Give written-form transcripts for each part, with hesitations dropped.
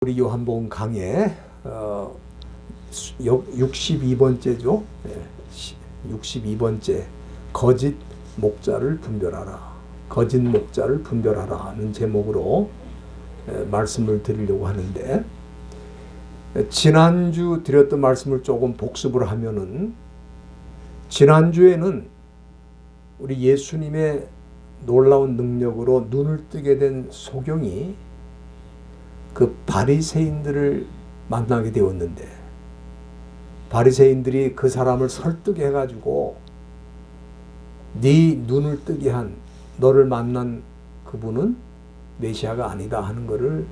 우리 요한복음 강의 62번째죠. 62번째 거짓 목자를 분별하라. 거짓 목자를 분별하라는 제목으로 말씀을 드리려고 하는데, 지난주 드렸던 말씀을 조금 복습을 하면은, 지난주에는 우리 예수님의 놀라운 능력으로 눈을 뜨게 된 소경이 그 바리새인들을 만나게 되었는데, 바리새인들이 그 사람을 설득해 가지고 네 눈을 뜨게 한, 너를 만난 그분은 메시아가 아니다 하는 것을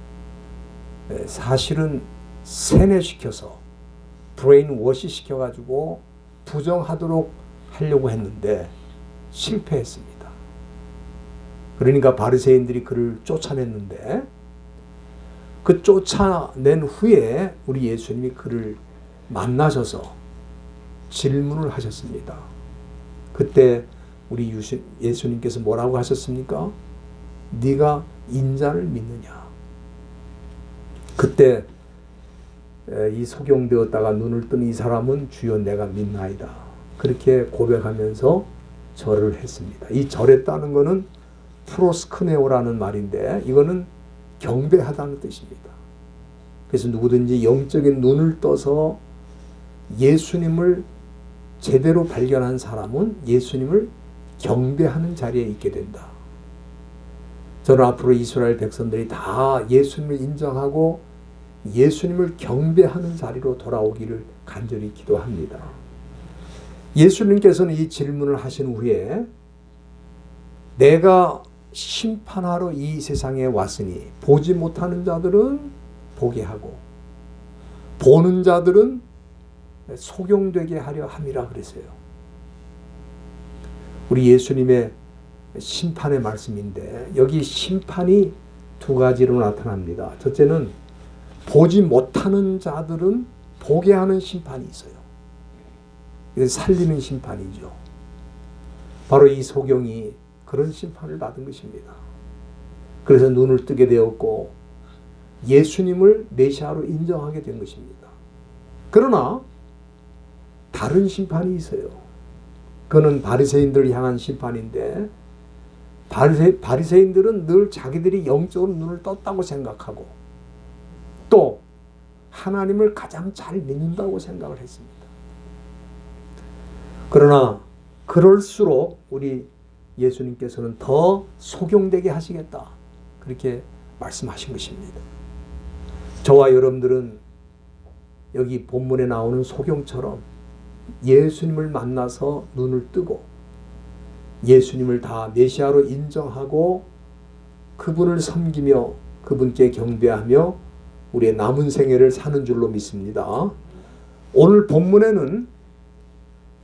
사실은 세뇌시켜서 브레인 워시 시켜 가지고 부정하도록 하려고 했는데 실패했습니다. 그러니까 바리새인들이 그를 쫓아냈는데, 그 쫓아낸 후에 우리 예수님이 그를 만나셔서 질문을 하셨습니다. 그때 우리 예수님께서 뭐라고 하셨습니까? 네가 인자를 믿느냐? 그때 이 소경되었다가 눈을 뜬 이 사람은 주여 내가 믿나이다, 그렇게 고백하면서 절을 했습니다. 이 절했다는 것은 프로스크네오라는 말인데, 이거는 경배하다는 뜻입니다. 그래서 누구든지 영적인 눈을 떠서 예수님을 제대로 발견한 사람은 예수님을 경배하는 자리에 있게 된다. 저는 앞으로 이스라엘 백성들이 다 예수님을 인정하고 예수님을 경배하는 자리로 돌아오기를 간절히 기도합니다. 예수님께서는 이 질문을 하신 후에, 내가 심판하러 이 세상에 왔으니 보지 못하는 자들은 보게 하고 보는 자들은 소경되게 하려 함이라 그랬어요. 우리 예수님의 심판의 말씀인데, 여기 심판이 두 가지로 나타납니다. 첫째는 보지 못하는 자들은 보게 하는 심판이 있어요. 이건 살리는 심판이죠. 바로 이 소경이 그런 심판을 받은 것입니다. 그래서 눈을 뜨게 되었고 예수님을 메시아로 인정하게 된 것입니다. 그러나 다른 심판이 있어요. 그는 바리새인들을 향한 심판인데, 바리새인들은 늘 자기들이 영적으로 눈을 떴다고 생각하고 또 하나님을 가장 잘 믿는다고 생각을 했습니다. 그러나 그럴수록 우리 예수님께서는 더 소경되게 하시겠다, 그렇게 말씀하신 것입니다. 저와 여러분들은 여기 본문에 나오는 소경처럼 예수님을 만나서 눈을 뜨고 예수님을 다 메시아로 인정하고 그분을 섬기며 그분께 경배하며 우리의 남은 생애를 사는 줄로 믿습니다. 오늘 본문에는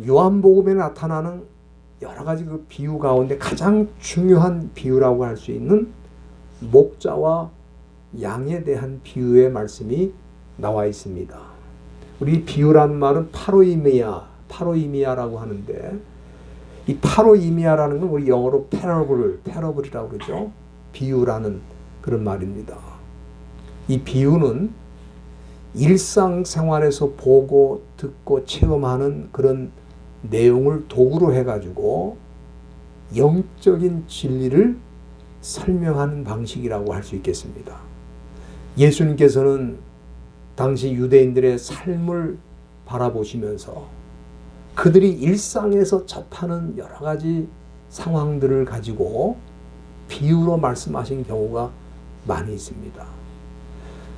요한복음에 나타나는 여러 가지 그 비유 가운데 가장 중요한 비유라고 할 수 있는 목자와 양에 대한 비유의 말씀이 나와 있습니다. 우리 비유라는 말은 파로이미아라고 하는데, 이 파로이미아라는 건 우리 영어로 패러블이라고 그러죠. 비유라는 그런 말입니다. 이 비유는 일상생활에서 보고 듣고 체험하는 그런 내용을 도구로 해가지고 영적인 진리를 설명하는 방식이라고 할 수 있겠습니다. 예수님께서는 당시 유대인들의 삶을 바라보시면서 그들이 일상에서 접하는 여러 가지 상황들을 가지고 비유로 말씀하신 경우가 많이 있습니다.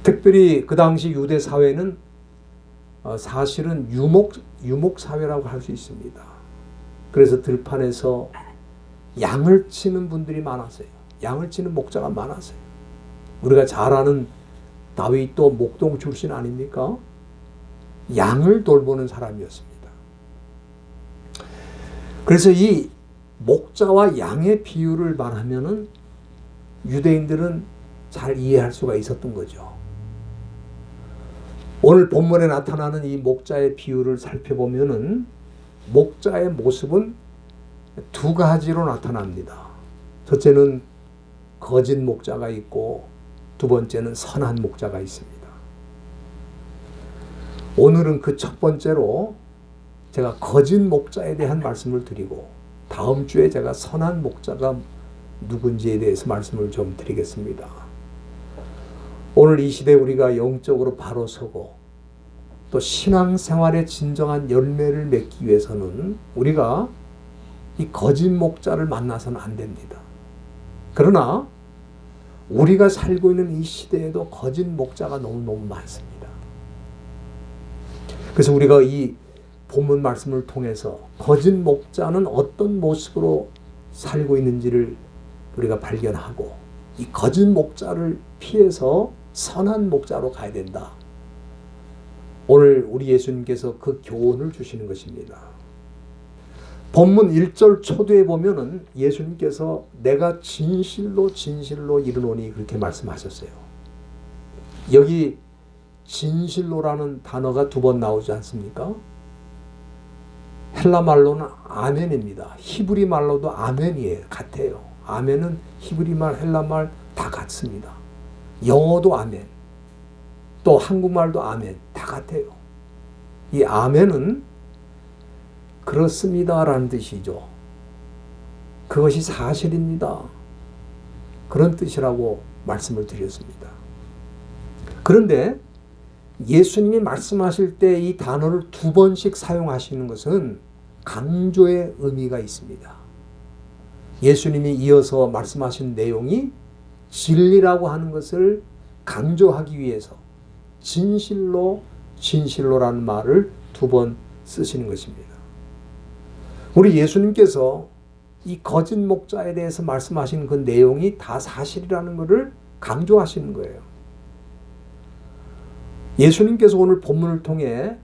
특별히 그 당시 유대 사회는 사실은 유목 사회라고 할 수 있습니다. 그래서 들판에서 양을 치는 분들이 많았어요. 양을 치는 목자가 많았어요. 우리가 잘 아는 다윗도 목동 출신 아닙니까? 양을 돌보는 사람이었습니다. 그래서 이 목자와 양의 비유를 말하면은 유대인들은 잘 이해할 수가 있었던 거죠. 오늘 본문에 나타나는 이 목자의 비유를 살펴보면은 목자의 모습은 두 가지로 나타납니다. 첫째는 거짓 목자가 있고 두 번째는 선한 목자가 있습니다. 오늘은 그 첫 번째로 제가 거짓 목자에 대한 말씀을 드리고, 다음 주에 제가 선한 목자가 누군지에 대해서 말씀을 좀 드리겠습니다. 오늘 이 시대에 우리가 영적으로 바로 서고 또 신앙생활의 진정한 열매를 맺기 위해서는 우리가 이 거짓 목자를 만나서는 안 됩니다. 그러나 우리가 살고 있는 이 시대에도 거짓 목자가 너무너무 많습니다. 그래서 우리가 이 본문 말씀을 통해서 거짓 목자는 어떤 모습으로 살고 있는지를 우리가 발견하고, 이 거짓 목자를 피해서 선한 목자로 가야 된다. 오늘 우리 예수님께서 그 교훈을 주시는 것입니다. 본문 1절 초두에 보면은 예수님께서 내가 진실로 진실로 이르노니 그렇게 말씀하셨어요. 여기 진실로라는 단어가 2번 나오지 않습니까? 헬라 말로는 아멘입니다. 히브리 말로도 아멘이에요. 같아요. 아멘은 히브리 말, 헬라 말 다 같습니다. 영어도 아멘, 또 한국말도 아멘, 다 같아요. 이 아멘은 그렇습니다라는 뜻이죠. 그것이 사실입니다. 그런 뜻이라고 말씀을 드렸습니다. 그런데 예수님이 말씀하실 때 이 단어를 2번씩 사용하시는 것은 강조의 의미가 있습니다. 예수님이 이어서 말씀하신 내용이 진리라고 하는 것을 강조하기 위해서 진실로 진실로라는 말을 2번 쓰시는 것입니다. 우리 예수님께서 이 거짓 목자에 대해서 말씀하신 그 내용이 다 사실이라는 것을 강조하시는 거예요. 예수님께서 오늘 본문을 통해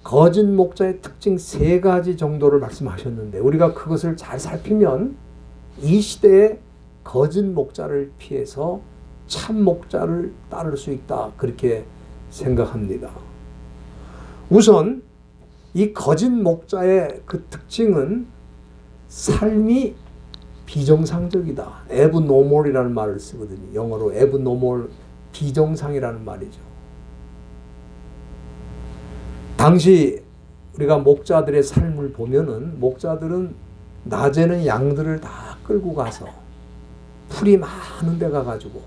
거짓 목자의 특징 3가지 정도를 말씀하셨는데, 우리가 그것을 잘 살피면 이 시대에 거짓 목자를 피해서 참 목자를 따를 수 있다, 그렇게 생각합니다. 우선 이 거짓 목자의 그 특징은 삶이 비정상적이다. abnormal이라는 말을 쓰거든요. 영어로 abnormal, 비정상이라는 말이죠. 당시 우리가 목자들의 삶을 보면은, 목자들은 낮에는 양들을 다 끌고 가서 풀이 많은 데 가가지고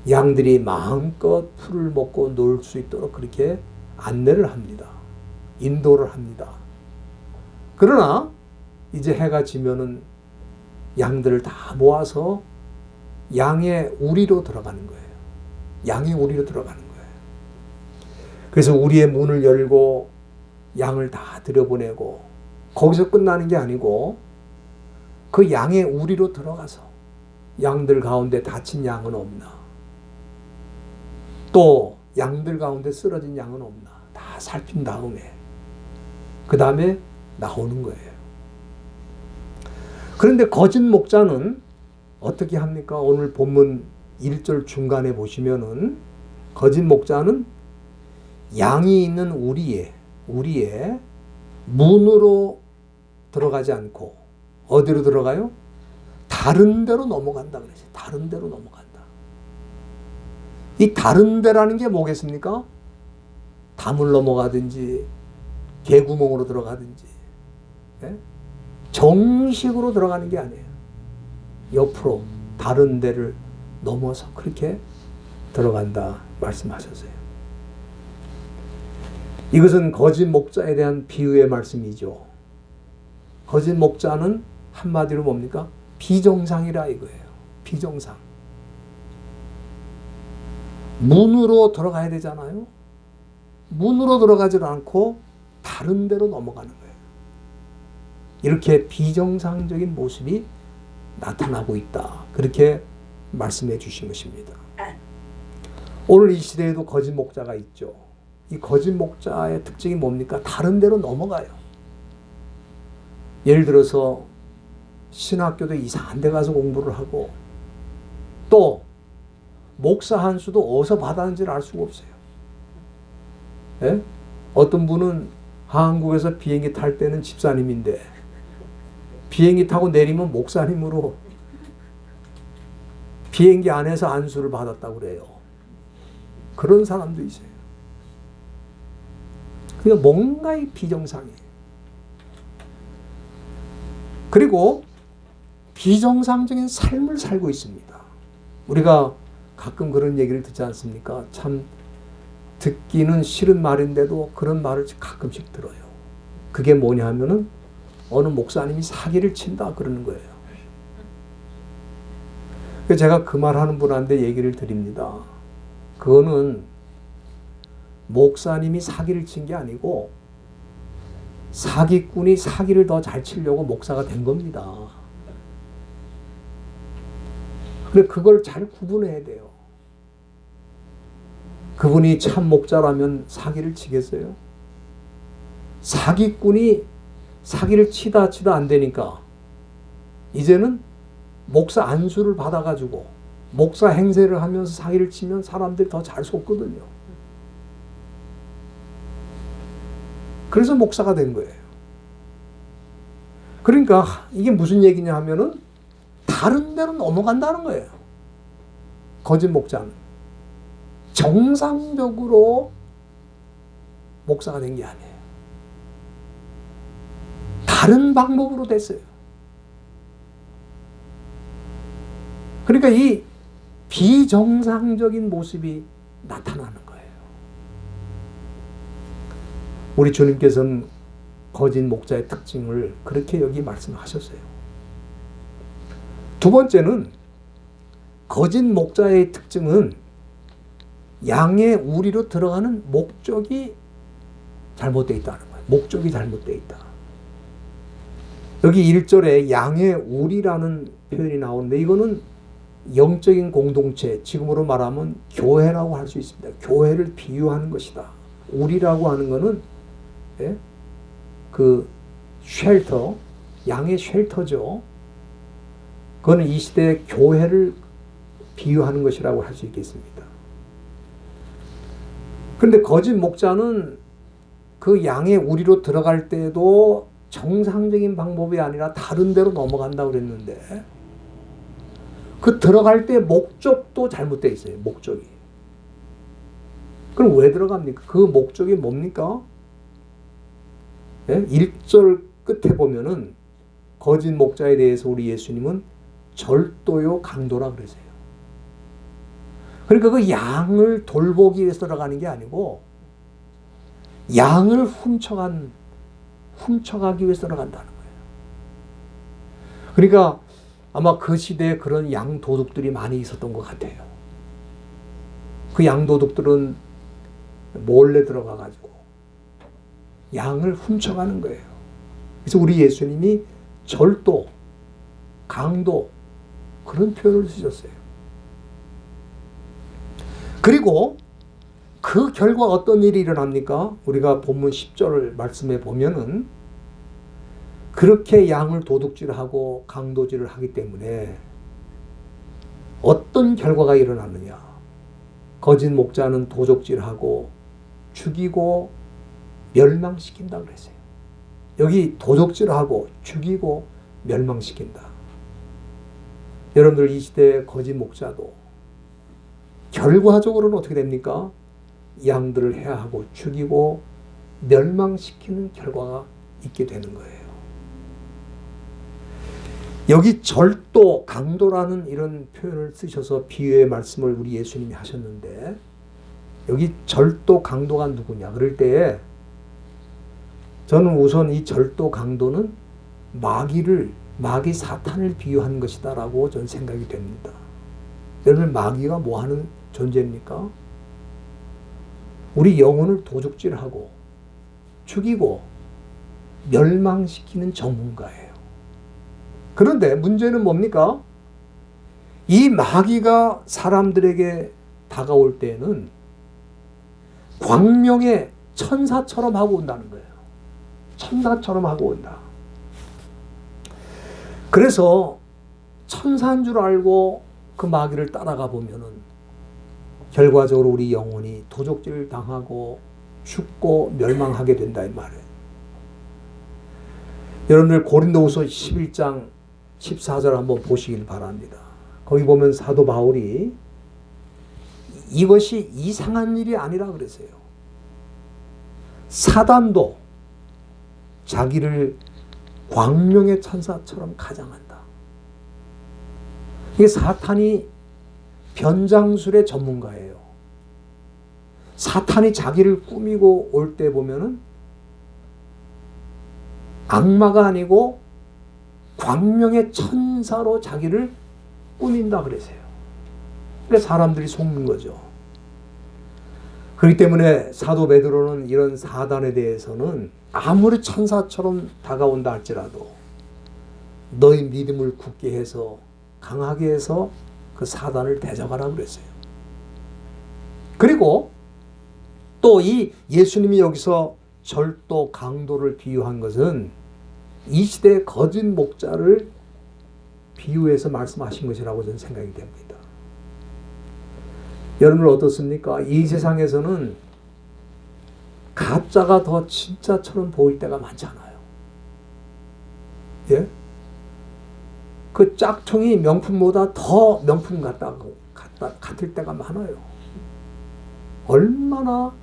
양들이 마음껏 풀을 먹고 놀 수 있도록 그렇게 안내를 합니다. 인도를 합니다. 그러나 이제 해가 지면은 양들을 다 모아서 양의 우리로 들어가는 거예요. 양의 우리로 들어가는 거예요. 그래서 우리의 문을 열고 양을 다 들여보내고, 거기서 끝나는 게 아니고 그 양의 우리로 들어가서 양들 가운데 다친 양은 없나, 또 양들 가운데 쓰러진 양은 없나 다 살핀 다음에 그 다음에 나오는 거예요. 그런데 거짓 목자는 어떻게 합니까? 오늘 본문 1절 중간에 보시면은 거짓 목자는 양이 있는 우리의 문으로 들어가지 않고 어디로 들어가요? 다른 데로 넘어간다 그랬어요. 다른 데로 넘어간다. 이 다른 데라는 게 뭐겠습니까? 담을 넘어가든지 개구멍으로 들어가든지, 예? 정식으로 들어가는 게 아니에요. 옆으로 다른 데를 넘어서 그렇게 들어간다 말씀하셨어요. 이것은 거짓 목자에 대한 비유의 말씀이죠. 거짓 목자는 한마디로 뭡니까? 비정상이라 이거예요. 비정상. 문으로 들어가야 되잖아요. 문으로 들어가지 않고 다른 데로 넘어가는 거예요. 이렇게 비정상적인 모습이 나타나고 있다, 그렇게 말씀해 주신 것입니다. 오늘 이 시대에도 거짓 목자가 있죠. 이 거짓 목자의 특징이 뭡니까? 다른 데로 넘어가요. 예를 들어서 신학교도 이상한 데 가서 공부를 하고, 또 목사 한 수도 어디서 받았는지를 알 수가 없어요. 예? 어떤 분은 한국에서 비행기 탈 때는 집사님인데 비행기 타고 내리면 목사님으로 비행기 안에서 안수를 받았다고 그래요. 그런 사람도 있어요. 그러니까 뭔가 비정상이에요. 그리고 비정상적인 삶을 살고 있습니다. 우리가 가끔 그런 얘기를 듣지 않습니까? 참 듣기는 싫은 말인데도 그런 말을 가끔씩 들어요. 그게 뭐냐 하면은 어느 목사님이 사기를 친다 그러는 거예요. 제가 그 말하는 분한테 얘기를 드립니다. 그거는 목사님이 사기를 친 게 아니고 사기꾼이 사기를 더 잘 치려고 목사가 된 겁니다. 그래, 그걸 잘 구분해야 돼요. 그분이 참 목자라면 사기를 치겠어요? 사기꾼이 사기를 치다 안 되니까 이제는 목사 안수를 받아가지고 목사 행세를 하면서 사기를 치면 사람들이 더 잘 속거든요. 그래서 목사가 된 거예요. 그러니까 이게 무슨 얘기냐 하면은 다른 데로 넘어간다는 거예요. 거짓 목자는 정상적으로 목사가 된 게 아니에요. 다른 방법으로 됐어요. 그러니까 이 비정상적인 모습이 나타나는 거예요. 우리 주님께서는 거짓 목자의 특징을 그렇게 여기 말씀하셨어요. 두 번째는 거짓 목자의 특징은 양의 우리로 들어가는 목적이 잘못되어 있다는 거예요. 목적이 잘못되어 있다. 여기 1절에 양의 우리라는 표현이 나오는데 이거는 영적인 공동체, 지금으로 말하면 교회라고 할 수 있습니다. 교회를 비유하는 것이다. 우리라고 하는 것은 그 쉘터, 양의 쉘터죠. 그거는 이 시대의 교회를 비유하는 것이라고 할 수 있겠습니다. 그런데 거짓 목자는 그 양의 우리로 들어갈 때도 정상적인 방법이 아니라 다른 데로 넘어간다고 그랬는데 그 들어갈 때 목적도 잘못되어 있어요. 목적이. 그럼 왜 들어갑니까? 그 목적이 뭡니까? 1절 끝에 보면은 거짓 목자에 대해서 우리 예수님은 절도요 강도라 그러세요. 그러니까 그 양을 돌보기 위해서 들어가는 게 아니고 양을 훔쳐가기 위해서 들어간다는 거예요. 그러니까 아마 그 시대에 그런 양 도둑들이 많이 있었던 것 같아요. 그 양 도둑들은 몰래 들어가가지고 양을 훔쳐가는 거예요. 그래서 우리 예수님이 절도, 강도 그런 표현을 쓰셨어요. 그리고 그 결과 어떤 일이 일어납니까? 우리가 본문 10절 말씀에 보면은 그렇게 양을 도둑질하고 강도질을 하기 때문에 어떤 결과가 일어나느냐? 거짓 목자는 도적질하고 죽이고 멸망시킨다 그랬어요. 여기 도적질하고 죽이고 멸망시킨다. 여러분들 이 시대의 거짓 목자도 결과적으로는 어떻게 됩니까? 양들을 해하고 죽이고 멸망시키는 결과가 있게 되는 거예요. 여기 절도, 강도라는 이런 표현을 쓰셔서 비유의 말씀을 우리 예수님이 하셨는데 여기 절도, 강도가 누구냐? 그럴 때에 저는 우선 이 절도, 강도는 마귀 사탄을 비유한 것이다라고 저는 생각이 됩니다. 여러분 마귀가 뭐 하는 존재입니까? 우리 영혼을 도둑질하고 죽이고 멸망시키는 전문가예요. 그런데 문제는 뭡니까? 이 마귀가 사람들에게 다가올 때는 광명의 천사처럼 하고 온다는 거예요. 천사처럼 하고 온다. 그래서 천사인 줄 알고 그 마귀를 따라가 보면은 결과적으로 우리 영혼이 도적질 당하고 죽고 멸망하게 된다 이 말이에요. 여러분들 고린도후서 11장 14절 한번 보시길 바랍니다. 거기 보면 사도 바울이 이것이 이상한 일이 아니라 그랬어요. 사단도 자기를 광명의 천사처럼 가장한다. 이게 사탄이 변장술의 전문가예요. 사탄이 자기를 꾸미고 올 때 보면은 악마가 아니고 광명의 천사로 자기를 꾸민다 그러세요. 그래서 사람들이 속는 거죠. 그렇기 때문에 사도 베드로는 이런 사단에 대해서는 아무리 천사처럼 다가온다 할지라도 너희 믿음을 굳게 해서 강하게 해서 그 사단을 대적하라 그랬어요. 그리고 또 이 예수님이 여기서 절도 강도를 비유한 것은 이 시대의 거짓 목자를 비유해서 말씀하신 것이라고 저는 생각이 됩니다. 여러분 어떻습니까? 이 세상에서는 가짜가 더 진짜처럼 보일 때가 많잖아요. 예? 그 짝퉁이 명품보다 더 명품 같을 때가 많아요. 얼마나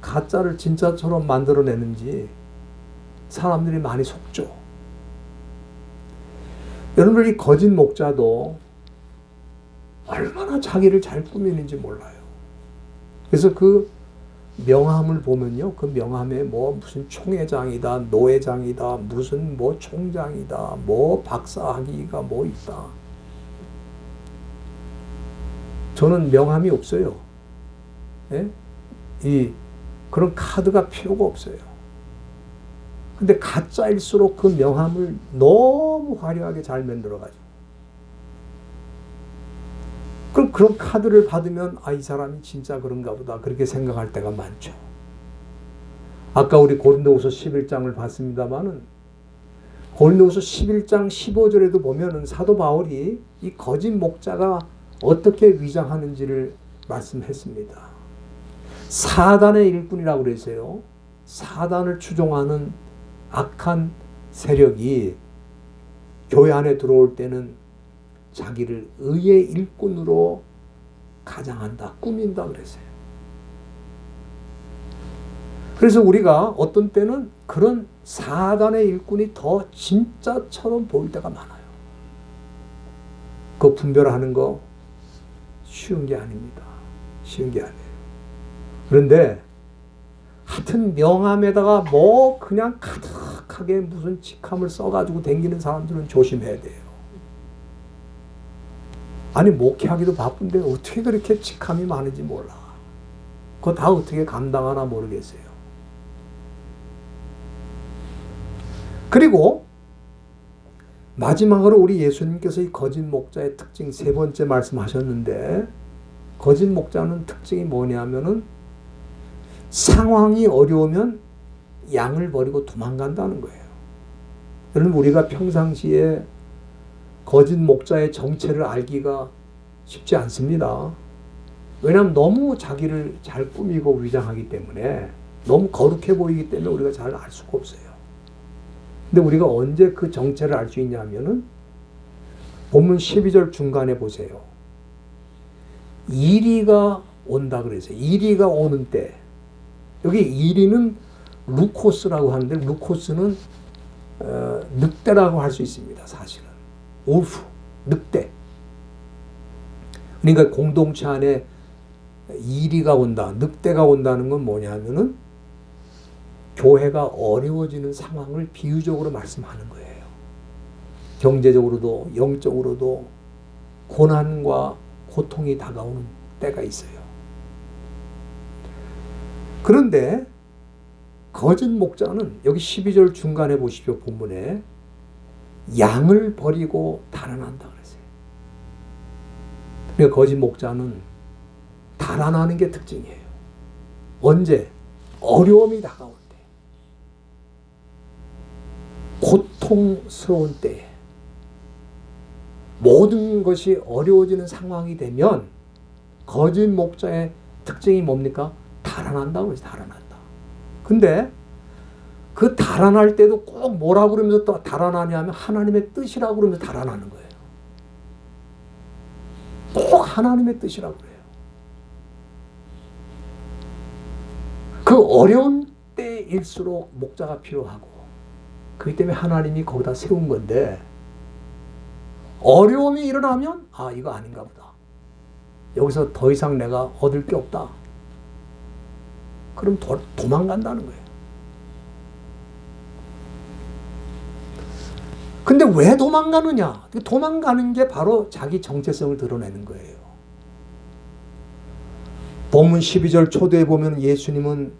가짜를 진짜처럼 만들어내는지 사람들이 많이 속죠. 여러분 이 거짓 목자도 얼마나 자기를 잘 꾸미는지 몰라요. 그래서 그 명함을 보면요, 그 명함에 뭐 무슨 총회장이다, 노회장이다, 무슨 뭐 총장이다, 뭐 박사학위가 뭐 있다. 저는 명함이 없어요. 예? 그런 카드가 필요가 없어요. 근데 가짜일수록 그 명함을 너무 화려하게 잘 만들어가지고. 그럼 그런 카드를 받으면 이 사람이 진짜 그런가 보다 그렇게 생각할 때가 많죠. 아까 우리 고린도후서 11장을 봤습니다마는 고린도후서 11장 15절에도 보면은 사도 바울이 이 거짓 목자가 어떻게 위장하는지를 말씀했습니다. 사단의 일꾼이라고 그랬어요. 사단을 추종하는 악한 세력이 교회 안에 들어올 때는 자기를 의의 일꾼으로 가장한다, 꾸민다 그랬어요. 그래서 우리가 어떤 때는 그런 사단의 일꾼이 더 진짜처럼 보일 때가 많아요. 그 분별하는 거 쉬운 게 아닙니다. 쉬운 게 아니에요. 그런데 하여튼 명함에다가 뭐 그냥 가득하게 무슨 직함을 써가지고 다니는 사람들은 조심해야 돼요. 아니 목회하기도 바쁜데 어떻게 그렇게 직함이 많은지 몰라. 그거 다 어떻게 감당하나 모르겠어요. 그리고 마지막으로 우리 예수님께서 이 거짓 목자의 특징 세 번째 말씀하셨는데 거짓 목자는 특징이 뭐냐면은 상황이 어려우면 양을 버리고 도망간다는 거예요. 여러분 우리가 평상시에 거짓 목자의 정체를 알기가 쉽지 않습니다. 왜냐하면 너무 자기를 잘 꾸미고 위장하기 때문에 너무 거룩해 보이기 때문에 우리가 잘 알 수가 없어요. 근데 우리가 언제 그 정체를 알 수 있냐면은 본문 12절 중간에 보세요. 이리가 온다 그랬어요. 이리가 오는 때. 여기 이리는 루코스라고 하는데 루코스는 늑대라고 할 수 있습니다. 사실은. 울프, 늑대. 그러니까 공동체 안에 이리가 온다, 늑대가 온다는 건 뭐냐면은 교회가 어려워지는 상황을 비유적으로 말씀하는 거예요. 경제적으로도 영적으로도 고난과 고통이 다가오는 때가 있어요. 그런데 거짓 목자는 여기 12절 중간에 보십시오. 본문에 양을 버리고 달아난다 그랬어요. 그러니까 거짓 목자는 달아나는 게 특징이에요. 언제? 어려움이 다가올 때. 고통스러운 때에. 모든 것이 어려워지는 상황이 되면 거짓 목자의 특징이 뭡니까? 달아난다고 그래서 달아난다. 근데 그 달아날 때도 꼭 뭐라고 그러면서 또 달아나냐면 하나님의 뜻이라고 그러면서 달아나는 거예요. 꼭 하나님의 뜻이라고 그래요. 그 어려운 때일수록 목자가 필요하고, 그렇기 때문에 하나님이 거기다 세운 건데, 어려움이 일어나면 아, 이거 아닌가 보다. 여기서 더 이상 내가 얻을 게 없다. 그럼 도망간다는 거예요. 근데 왜 도망가느냐? 도망가는 게 바로 자기 정체성을 드러내는 거예요. 본문 12절 초대에 보면 예수님은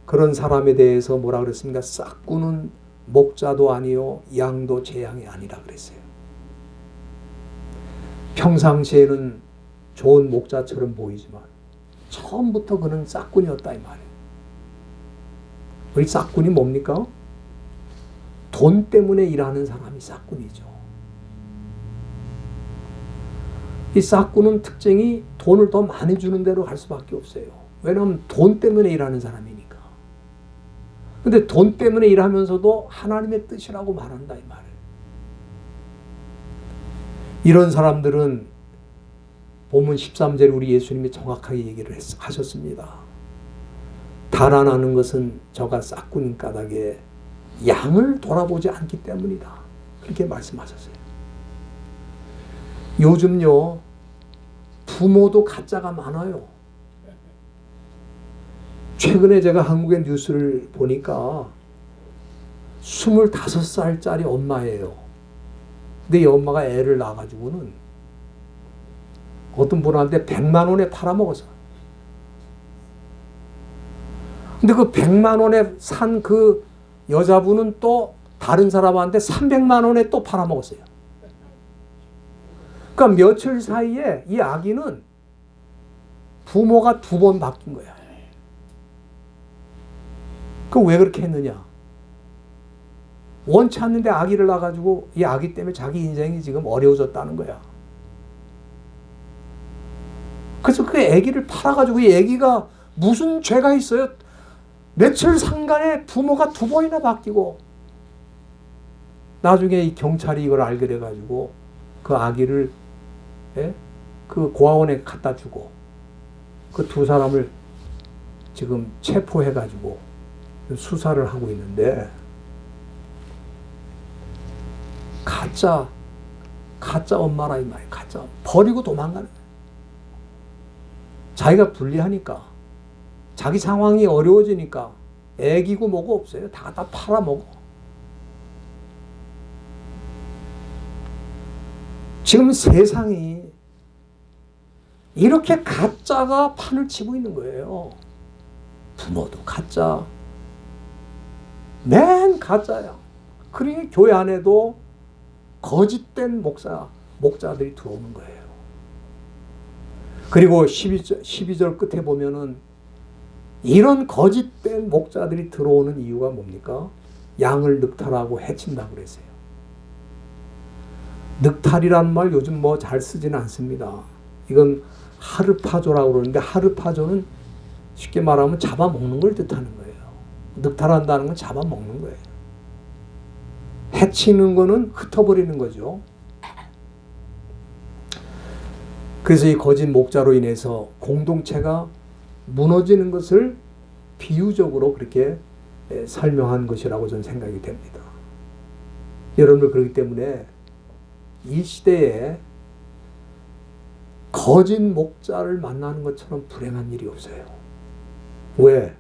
그런 사람에 대해서 뭐라 그랬습니까? 싹구는 목자도 아니요 양도 제 양이 아니라 그랬어요. 평상시에는 좋은 목자처럼 보이지만 처음부터 그는 싹군이었다 이 말이에요. 우리 싹군이 뭡니까? 돈 때문에 일하는 사람이 싹군이죠. 이 싹군은 특징이 돈을 더 많이 주는 대로 갈 수밖에 없어요. 왜냐하면 돈 때문에 일하는 사람이니까. 근데 돈 때문에 일하면서도 하나님의 뜻이라고 말한다 이 말이에요. 이런 사람들은 본문 13절에 우리 예수님이 정확하게 얘기를 하셨습니다. 달아나는 것은 저가 싹군인 까닭에 양을 돌아보지 않기 때문이다. 그렇게 말씀하셨어요. 요즘요, 부모도 가짜가 많아요. 최근에 제가 한국의 뉴스를 보니까 25살짜리 엄마예요. 근데 이 엄마가 애를 낳아가지고는 어떤 분한테 100만 원에 팔아먹었어. 근데 그 100만 원에 산 그 여자분은 또 다른 사람한테 300만 원에 또 팔아먹었어요. 그러니까 며칠 사이에 이 아기는 부모가 2번 바뀐 거야. 그 왜 그렇게 했느냐? 원치 않는데 아기를 낳아가지고 이 아기 때문에 자기 인생이 지금 어려워졌다는 거야. 그래서 그 아기를 팔아가지고 이 아기가 무슨 죄가 있어요? 며칠 상간에 부모가 2번이나 바뀌고, 나중에 이 경찰이 이걸 알게 돼가지고 그 아기를 그 고아원에 갖다 주고 그 2 사람을 지금 체포해가지고 수사를 하고 있는데, 가짜 엄마라 이 말이에요. 가짜 버리고 도망가는 거예요. 자기가 불리하니까, 자기 상황이 어려워지니까 애기고 뭐고 없어요. 다 갖다 팔아먹어. 지금 세상이 이렇게 가짜가 판을 치고 있는 거예요. 부모도 가짜, 맨 가짜야. 그러니 교회 안에도 거짓된 목자들이 들어오는 거예요. 그리고 12절 끝에 보면은 이런 거짓된 목자들이 들어오는 이유가 뭡니까? 양을 늑탈하고 해친다고 그랬어요. 늑탈이란 말 요즘 뭐 잘 쓰지는 않습니다. 이건 하르파조라고 그러는데, 하르파조는 쉽게 말하면 잡아먹는 걸 뜻하는 거예요. 늑탈한다는 건 잡아먹는 거예요. 해치는 거는 흩어버리는 거죠. 그래서 이 거짓 목자로 인해서 공동체가 무너지는 것을 비유적으로 그렇게 설명한 것이라고 저는 생각이 됩니다. 여러분들, 그렇기 때문에 이 시대에 거짓 목자를 만나는 것처럼 불행한 일이 없어요. 왜?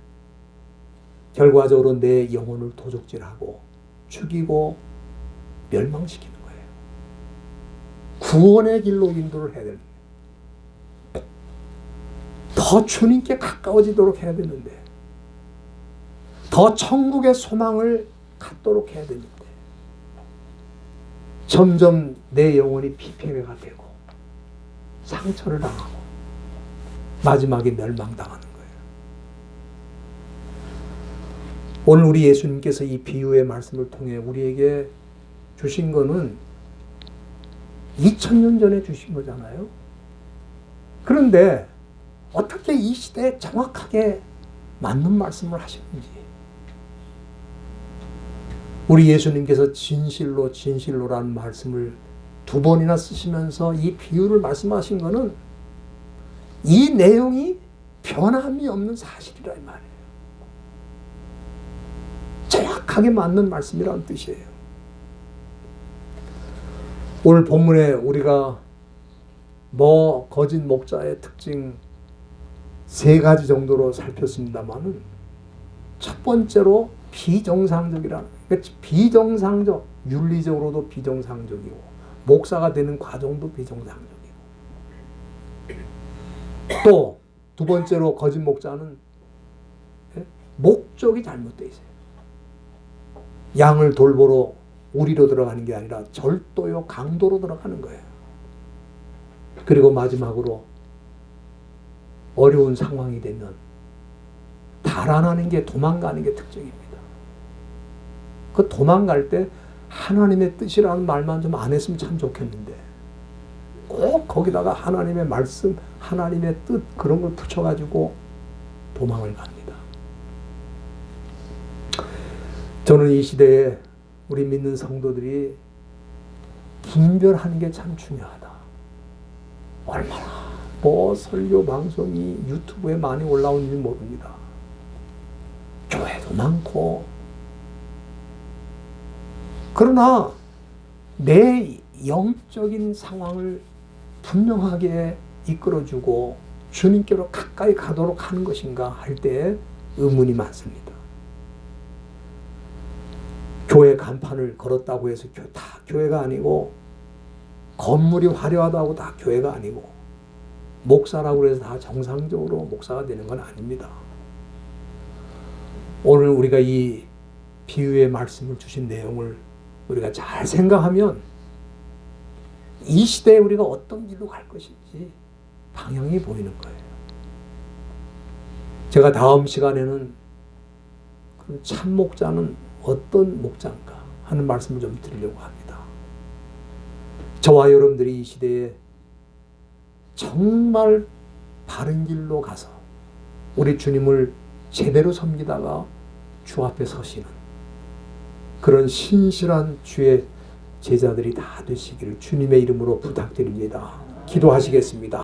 결과적으로 내 영혼을 도적질하고 죽이고 멸망시키는 거예요. 구원의 길로 인도를 해야 됩니다. 더 주님께 가까워지도록 해야 되는데, 더 천국의 소망을 갖도록 해야 되는데, 점점 내 영혼이 피폐가 되고 상처를 당하고 마지막에 멸망당하는 거예요. 오늘 우리 예수님께서 이 비유의 말씀을 통해 우리에게 주신 거는 2000년 전에 주신 거잖아요. 그런데 어떻게 이 시대에 정확하게 맞는 말씀을 하셨는지, 우리 예수님께서 진실로 진실로라는 말씀을 2번이나 쓰시면서 이 비유를 말씀하신 것은 이 내용이 변함이 없는 사실이라 이 말이에요. 정확하게 맞는 말씀이라는 뜻이에요. 오늘 본문에 우리가 거짓 목자의 특징 3가지 정도로 살폈습니다만은, 첫 번째로 비정상적이라는, 비정상적, 윤리적으로도 비정상적이고 목사가 되는 과정도 비정상적이고, 또 두 번째로 거짓 목자는 목적이 잘못되어 있어요. 양을 돌보러 우리로 들어가는 게 아니라 절도요 강도로 들어가는 거예요. 그리고 마지막으로 어려운 상황이 되면 달아나는 게, 도망가는 게 특징입니다. 그 도망갈 때 하나님의 뜻이라는 말만 좀 안 했으면 참 좋겠는데, 꼭 거기다가 하나님의 말씀, 하나님의 뜻, 그런 걸 붙여가지고 도망을 갑니다. 저는 이 시대에 우리 믿는 성도들이 분별하는 게 참 중요하다. 얼마나 설교 방송이 유튜브에 많이 올라오는지 모릅니다. 교회도 많고. 그러나 내 영적인 상황을 분명하게 이끌어주고 주님께로 가까이 가도록 하는 것인가 할 때 의문이 많습니다. 교회 간판을 걸었다고 해서 다 교회가 아니고, 건물이 화려하다고 다 교회가 아니고, 목사라고 해서 다 정상적으로 목사가 되는 건 아닙니다. 오늘 우리가 이 비유의 말씀을 주신 내용을 우리가 잘 생각하면 이 시대에 우리가 어떤 길로 갈 것인지 방향이 보이는 거예요. 제가 다음 시간에는 그럼 참 목자는 어떤 목자인가 하는 말씀을 좀 드리려고 합니다. 저와 여러분들이 이 시대에 정말 바른 길로 가서 우리 주님을 제대로 섬기다가 주 앞에 서시는 그런 신실한 주의 제자들이 다 되시기를 주님의 이름으로 부탁드립니다. 기도하시겠습니다.